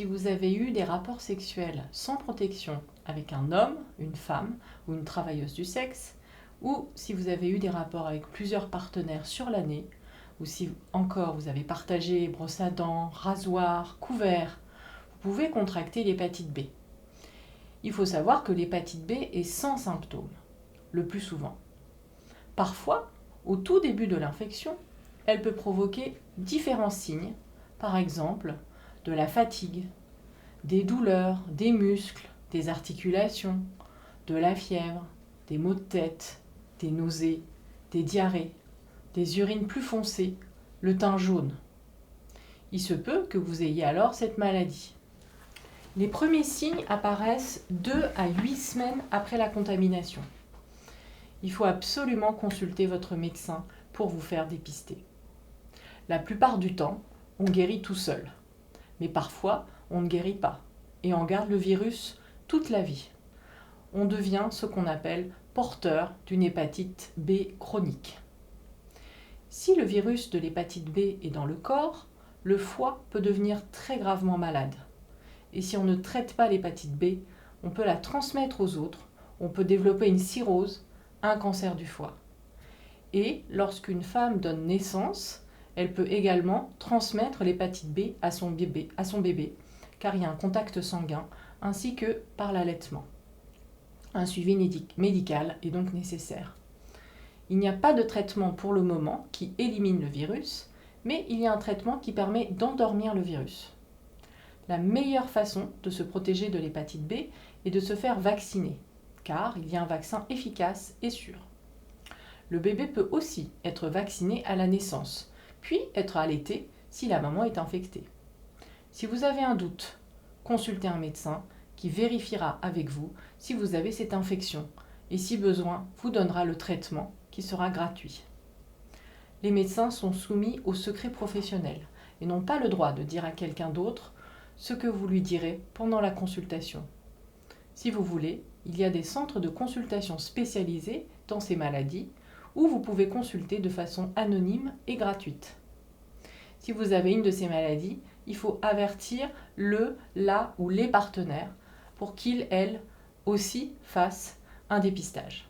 si vous avez eu des rapports sexuels sans protection avec un homme, une femme ou une travailleuse du sexe, ou si vous avez eu des rapports avec plusieurs partenaires sur l'année, ou si encore vous avez partagé brosse à dents, rasoir, couvert, vous pouvez contracter l'hépatite B. Il faut savoir que l'hépatite B est sans symptômes, le plus souvent. Parfois, au tout début de l'infection, elle peut provoquer différents signes, par exemple de la fatigue, des douleurs, des muscles, des articulations, de la fièvre, des maux de tête, des nausées, des diarrhées, des urines plus foncées, le teint jaune. Il se peut que vous ayez alors cette maladie. Les premiers signes apparaissent 2 à 8 semaines après la contamination. Il faut absolument consulter votre médecin pour vous faire dépister. La plupart du temps, on guérit tout seul. Mais parfois, on ne guérit pas et on garde le virus toute la vie. On devient ce qu'on appelle porteur d'une hépatite B chronique. Si le virus de l'hépatite B est dans le corps, le foie peut devenir très gravement malade. Et si on ne traite pas l'hépatite B, on peut la transmettre aux autres, on peut développer une cirrhose, un cancer du foie. Et lorsqu'une femme donne naissance, elle peut également transmettre l'hépatite B à son bébé, car il y a un contact sanguin, ainsi que par l'allaitement. Un suivi médical est donc nécessaire. Il n'y a pas de traitement pour le moment qui élimine le virus, mais il y a un traitement qui permet d'endormir le virus. La meilleure façon de se protéger de l'hépatite B est de se faire vacciner, car il y a un vaccin efficace et sûr. Le bébé peut aussi être vacciné à la naissance, puis être allaité si la maman est infectée. Si vous avez un doute, consultez un médecin qui vérifiera avec vous si vous avez cette infection et si besoin, vous donnera le traitement qui sera gratuit. Les médecins sont soumis au secret professionnel et n'ont pas le droit de dire à quelqu'un d'autre ce que vous lui direz pendant la consultation. Si vous voulez, il y a des centres de consultation spécialisés dans ces maladies où vous pouvez consulter de façon anonyme et gratuite. Si vous avez une de ces maladies, il faut avertir la ou les partenaires pour qu'ils, elles, aussi fassent un dépistage.